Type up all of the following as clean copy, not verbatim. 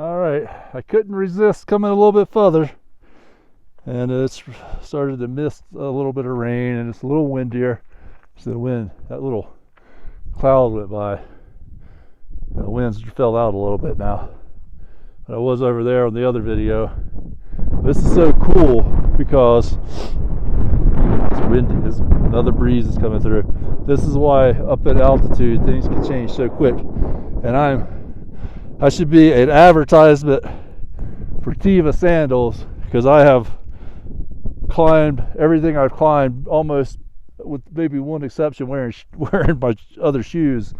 Alright, I couldn't resist coming a little bit further. And it's started to mist a little bit of rain, and it's a little windier. So the wind, that little cloud went by. The winds fell out a little bit now. But I was over there on the other video. This is so cool because it's windy. There's another breeze is coming through. This is why up at altitude things can change so quick. And I should be an advertisement for Tiva sandals, because I have climbed everything I've climbed, almost with maybe one exception, wearing my other shoes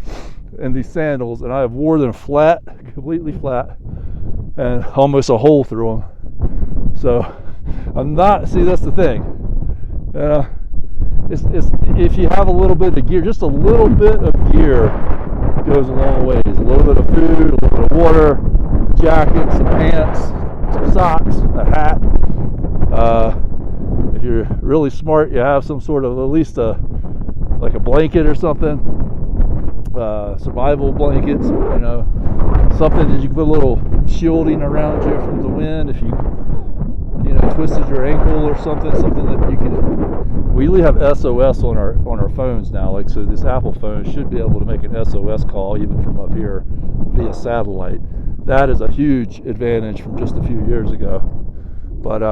and these sandals, and I have wore them flat, completely flat, and almost a hole through them. So I'm not, see, that's the thing. It's if you have a little bit of gear, just a little bit of gear goes a long ways. A little bit of food, a little bit of water, a jacket, some pants, some socks, a hat. If you're really smart, you have some sort of, at least like a blanket or something, survival blankets, something that you can put a little shielding around you from the wind if you twisted your ankle or something that you can. We have SOS on our phones now, like, so this Apple phone should be able to make an SOS call even from up here via satellite. That is a huge advantage from just a few years ago. But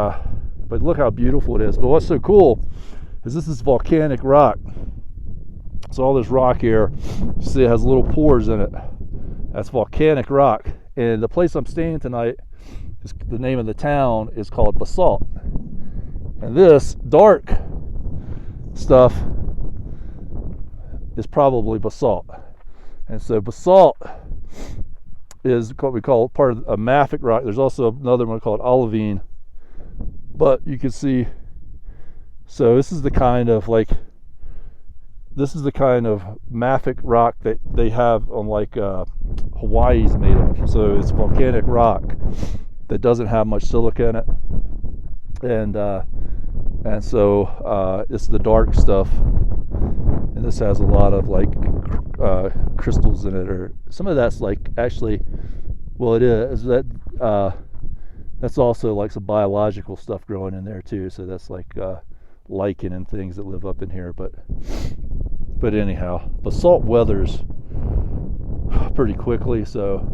look how beautiful it is. But what's so cool is this is volcanic rock. So all this rock here, you see it has little pores in it. That's volcanic rock. And the place I'm staying tonight, the name of the town is called Basalt. And this dark stuff is probably basalt. And so basalt is what we call part of a mafic rock. There's also another one called olivine. But you can see, so this is the kind of mafic rock that they have on Hawaii's made of. So it's volcanic rock that doesn't have much silica in it, and so it's the dark stuff, and this has a lot of crystals in it, or some of that's actually, well, it is that that's also some biological stuff growing in there too. So that's lichen and things that live up in here. But anyhow, basalt weathers pretty quickly. So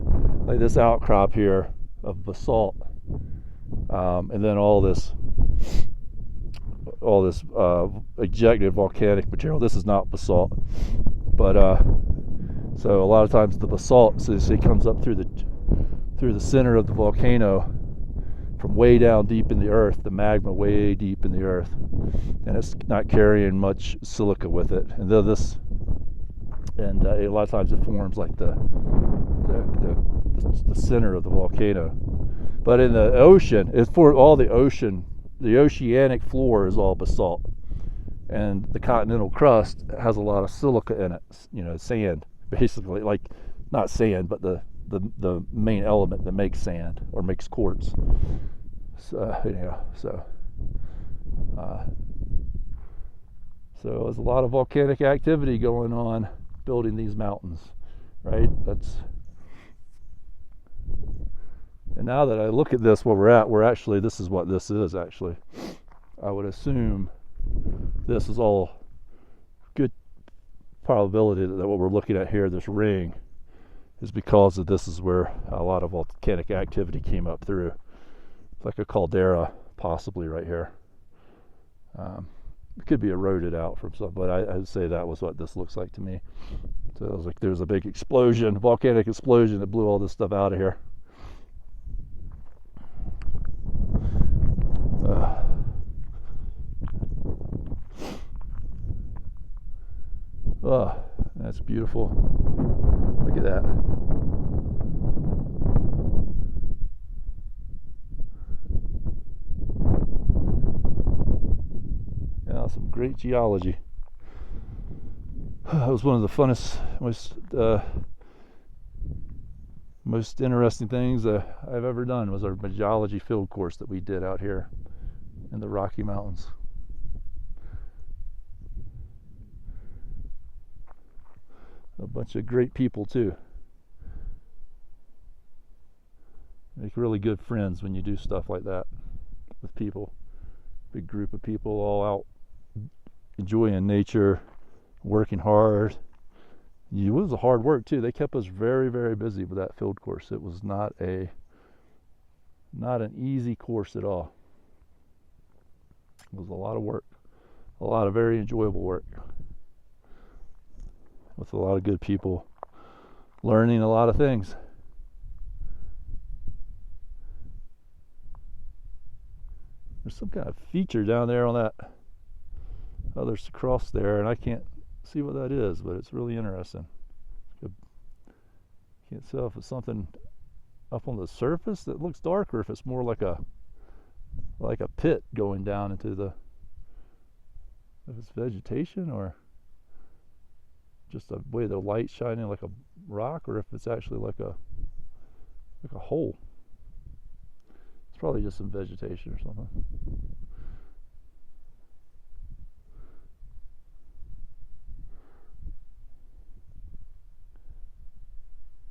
like this outcrop here of basalt, and then all this ejected volcanic material. This is not basalt, but so a lot of times the basalt, so it comes up through the center of the volcano, from way down deep in the earth, the magma way deep in the earth, and it's not carrying much silica with it. And a lot of times it forms like the center of the volcano. But in the ocean, it's for all the ocean. The oceanic floor is all basalt, and the continental crust has a lot of silica in it. Sand, basically, not sand, but the main element that makes sand or makes quartz. So there's a lot of volcanic activity going on building these mountains, right? And now that I look at this, where we're actually, this is what this is actually. I would assume this is all good probability that what we're looking at here, this ring, is because of this is where a lot of volcanic activity came up through. It's like a caldera, possibly right here. It could be eroded out from something, but I'd say that was what this looks like to me. So it was like there's a big explosion, volcanic explosion, that blew all this stuff out of here. Oh, that's beautiful. Look at that. Yeah, some great geology. That was one of the funnest, most interesting things I've ever done, was our geology field course that we did out here in the Rocky Mountains. A bunch of great people too. Make really good friends when you do stuff like that with people. Big group of people all out enjoying nature, working hard. It was a hard work too. They kept us very, very busy with that field course. It was not an easy course at all. It was a lot of work, a lot of very enjoyable work with a lot of good people, learning a lot of things. There's some kind of feature down there on that other cross there, and I can't see what that is, but it's really interesting. Can't tell if it's something up on the surface that looks dark, or if it's more like a pit going down into the, if it's vegetation or just the way the light's shining like a rock, or if it's actually like a hole. It's probably just some vegetation or something.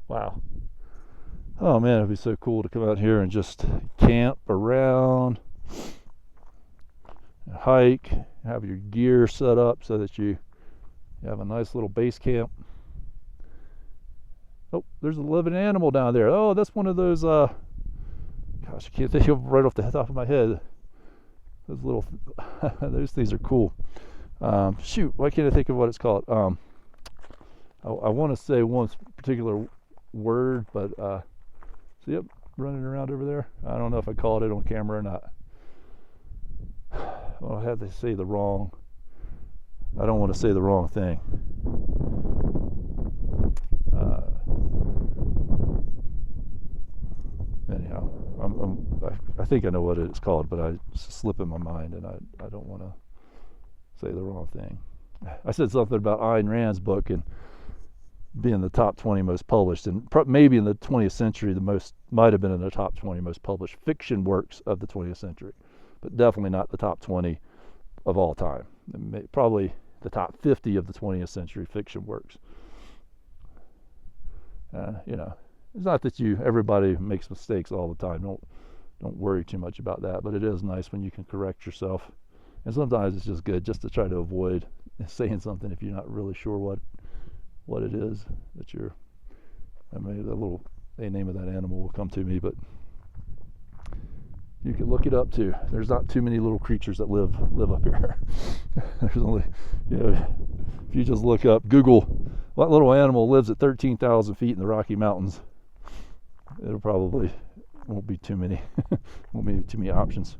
Wow. Oh man, it'd be so cool to come out here and just camp around, hike, have your gear set up so that you have a nice little base camp. Oh, there's a living animal down there. Oh, that's one of those, gosh, I can't think of right off the top of my head. Those little, those things are cool. Shoot, why can't I think of what it's called? I want to say one particular word, but see it running around over there? I don't know if I called it on camera or not. Well, I had to say the wrong, I don't want to say the wrong thing. Anyhow, I think I know what it's called, but it's slipping my mind, and I don't want to say the wrong thing. I said something about Ayn Rand's book and being the top 20 most published, and maybe in the 20th century might have been in the top 20 most published fiction works of the 20th century, but definitely not the top 20 of all time. Probably the top 50 of the 20th century fiction works. You know, it's not that everybody makes mistakes all the time. Don't worry too much about that, but it is nice when you can correct yourself. And sometimes it's just good just to try to avoid saying something if you're not really sure what it is that you're. I mean, the name of that animal will come to me, but you can look it up too. There's not too many little creatures that live up here. There's only, if you just look up, Google what little animal lives at 13,000 feet in the Rocky Mountains, it'll probably won't be too many. Won't be too many options.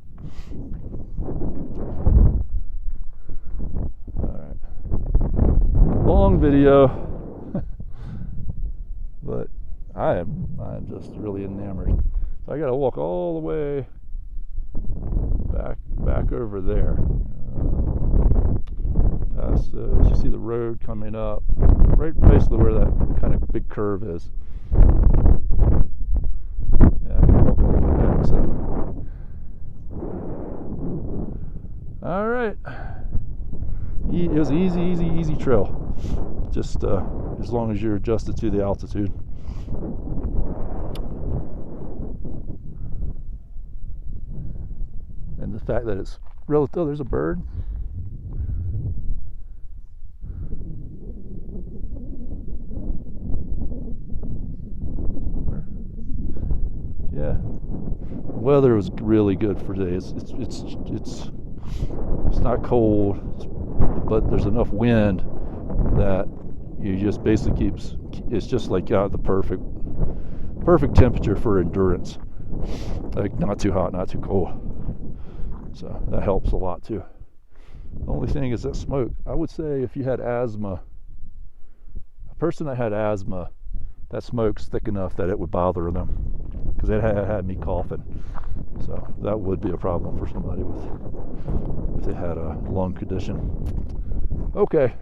All right, long video, but I'm just really enamored. So I got to walk all the way back over there. Past, you see the road coming up, right basically where that kind of big curve is. Yeah, I can walk all the way back. So, all right. It was an easy trail. Just as long as you're adjusted to the altitude. And the fact that it's relative. Oh, there's a bird. Yeah, weather was really good for today. It's not cold, but there's enough wind that you just basically it's just like the perfect temperature for endurance. Like not too hot, not too cold. So that helps a lot too. The only thing is that smoke. I would say if you had asthma, a person that had asthma, that smoke's thick enough that it would bother them, because it had me coughing. So that would be a problem for somebody if they had a lung condition. Okay,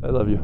I love you.